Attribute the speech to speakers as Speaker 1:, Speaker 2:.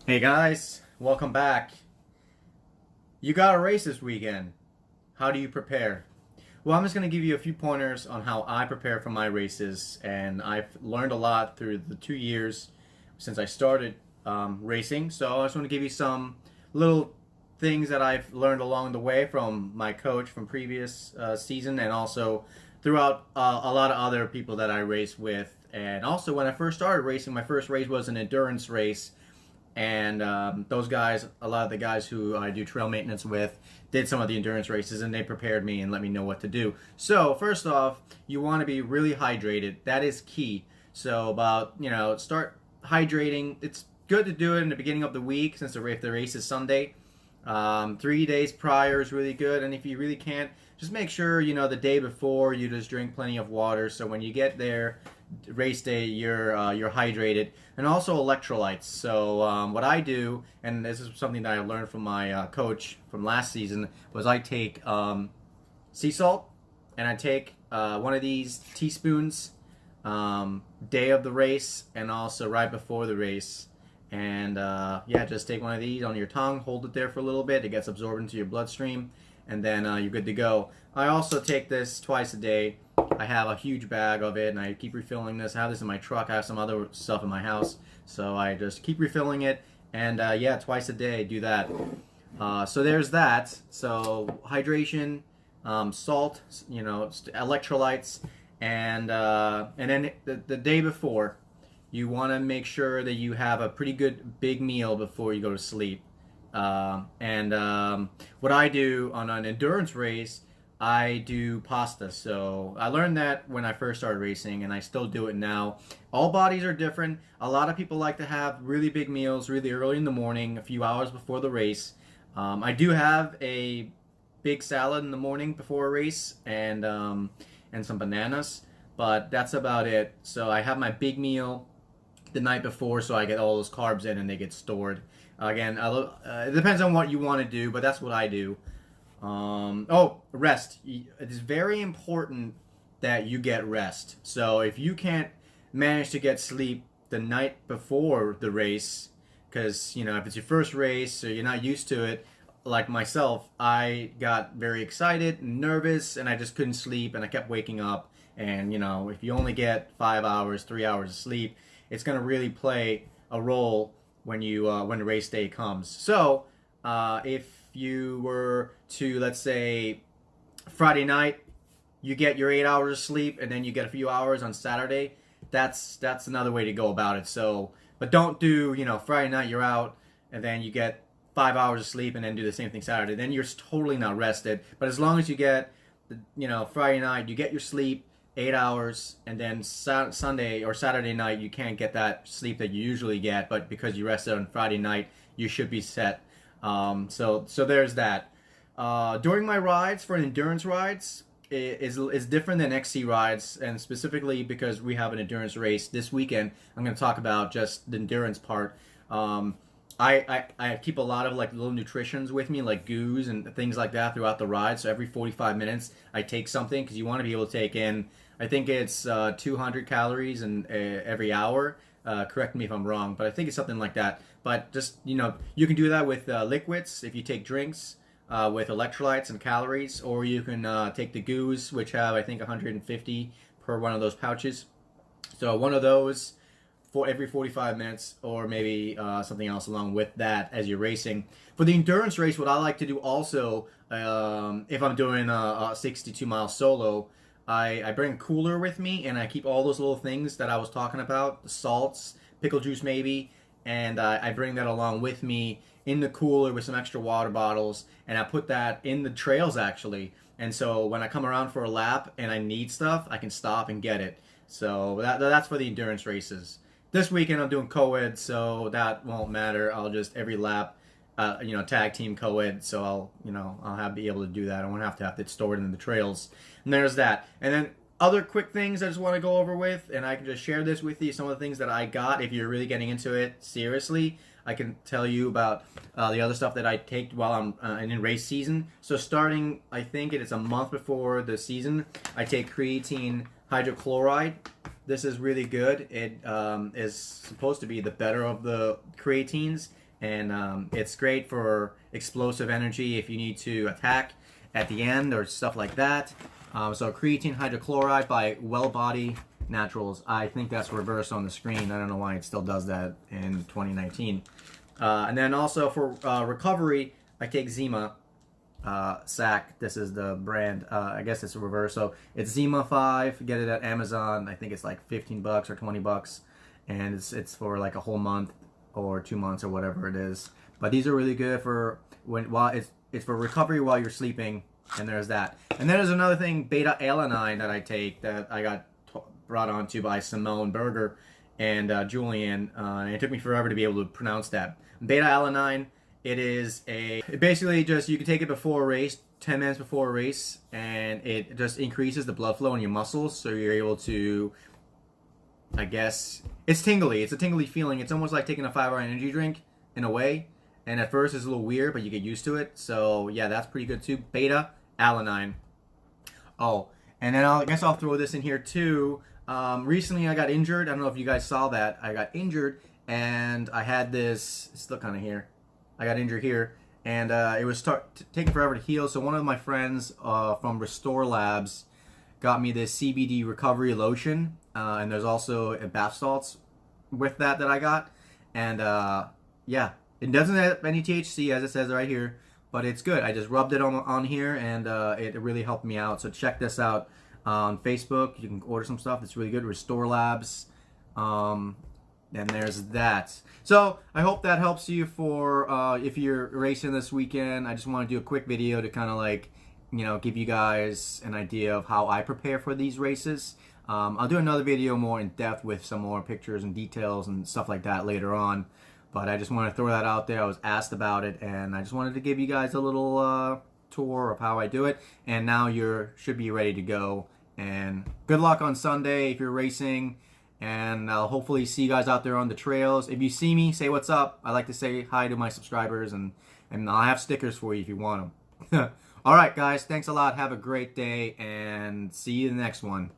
Speaker 1: Hey guys, welcome back. You got a race this weekend. How do you prepare? Well, I'm just going to give you a few pointers on how I prepare for my races, and I've learned a lot through the 2 years since I started racing. So I just want to give you some little things that I've learned along the way from my coach from previous season, and also throughout a lot of other people that I race with. And also, when I first started racing, my first race was an endurance race, and those guys, a lot of the guys who I do trail maintenance with, did some of the endurance races, and they prepared me and let me know what to do. So first off, you want to be really hydrated. That is key. So start hydrating. It's good to do it in the beginning of the week, since the race is Sunday. 3 days prior is really good, and if you really can't, just make sure the day before you just drink plenty of water, so when you get there race day you're hydrated. And also electrolytes. So what I do, and this is something that I learned from my coach from last season, was I take sea salt, and I take one of these teaspoons day of the race and also right before the race. And just take one of these on your tongue, hold it there for a little bit, it gets absorbed into your bloodstream, and then you're good to go. I also take this twice a day. I have a huge bag of it, and I keep refilling this. I have this in my truck. I have some other stuff in my house, so I just keep refilling it. And twice a day, do that. So there's that. So hydration, salt, electrolytes, and then the day before, you want to make sure that you have a pretty good big meal before you go to sleep. What I do on an endurance race, I do pasta. So I learned that when I first started racing, and I still do it now. All bodies are different. A lot of people like to have really big meals really early in the morning, a few hours before the race. I do have a big salad in the morning before a race, and some bananas, but that's about it. So I have my big meal the night before, so I get all those carbs in and they get stored. Again, it depends on what you want to do, but that's what I do. Rest. It is very important that you get rest. So if you can't manage to get sleep the night before the race, because if it's your first race or you're not used to it, like myself, I got very excited and nervous, and I just couldn't sleep, and I kept waking up. And if you only get 5 hours, 3 hours of sleep, it's going to really play a role when the race day comes. So if you were to, let's say, Friday night, you get your 8 hours of sleep, and then you get a few hours on Saturday, that's another way to go about it. So, but don't do Friday night you're out, and then you get 5 hours of sleep, and then do the same thing Saturday. Then you're totally not rested. But as long as you get Friday night, you get your sleep, 8 hours, and then Sunday or Saturday night you can't get that sleep that you usually get, but because you rested on Friday night, you should be set. So there's that. During my rides for endurance rides is different than XC rides, and specifically because we have an endurance race this weekend, I'm going to talk about just the endurance part. I keep a lot of little nutritions with me, like goos and things like that, throughout the ride. So every 45 minutes I take something, because you want to be able to take in, I think it's 200 calories in every hour. Correct me if I'm wrong, but I think it's something like that. But just you can do that with liquids if you take drinks with electrolytes and calories, or you can take the goos, which have, I think, 150 per one of those pouches. So one of those for every 45 minutes, or maybe something else along with that as you're racing. For the endurance race, what I like to do also, if I'm doing a 62-mile solo, I bring a cooler with me, and I keep all those little things that I was talking about, the salts, pickle juice maybe, and I bring that along with me in the cooler with some extra water bottles, and I put that in the trails actually. And so when I come around for a lap and I need stuff, I can stop and get it. So that's for the endurance races. This weekend I'm doing co-ed, so that won't matter. I'll just every lap, tag team co-ed, so I'll be able to do that. I won't have it stored in the trails. And there's that. And then other quick things I just want to go over with, and I can just share this with you, some of the things that I got. If you're really getting into it seriously, I can tell you about the other stuff that I take while I'm in race season. So starting, I think it's a month before the season, I take creatine hydrochloride. This is really good. It is supposed to be the better of the creatines, and it's great for explosive energy if you need to attack at the end or stuff like that. So creatine hydrochloride by Well Body Naturals. I think that's reversed on the screen. I don't know why it still does that in 2019. And then also for recovery, I take ZMA. Sac, this is the brand. I guess it's a reverse. So it's ZMA 5. Get it at Amazon. I think it's like 15 bucks or 20 bucks, and it's for like a whole month or 2 months or whatever it is. But these are really good for while it's for recovery while you're sleeping. And there's that. And then there's another thing, beta alanine, that I take that I got brought onto by Simone Berger and Julian. And it took me forever to be able to pronounce that. Beta alanine. It basically just, you can take it before a race, 10 minutes before a race, and it just increases the blood flow in your muscles, so you're able to, I guess, it's tingly. It's a tingly feeling. It's almost like taking a 5-hour energy drink in a way, and at first it's a little weird, but you get used to it. So yeah, that's pretty good too. Beta alanine. Oh, and then I guess I'll throw this in here too. Recently I got injured. I don't know if you guys saw that. I got injured, and I had this, it's still kind of here. I got injured here, and it was taking forever to heal. So one of my friends from Restor Labs got me this CBD recovery lotion, and there's also a bath salts with that I got. And yeah, it doesn't have any THC, as it says right here, but it's good. I just rubbed it on here, and it really helped me out. So check this out on Facebook. You can order some stuff. It's really good. Restor Labs. And there's that. So I hope that helps you for if you're racing this weekend. I just want to do a quick video to kind of like, you know, give you guys an idea of how I prepare for these races. I'll do another video more in depth with some more pictures and details and stuff like that later on. But I just want to throw that out there. I was asked about it, and I just wanted to give you guys a little tour of how I do it. And now you should be ready to go. And good luck on Sunday if you're racing. And I'll hopefully see you guys out there on the trails. If you see me, say what's up. I like to say hi to my subscribers, and I'll have stickers for you if you want them. All right, guys. Thanks a lot. Have a great day, and see you in the next one.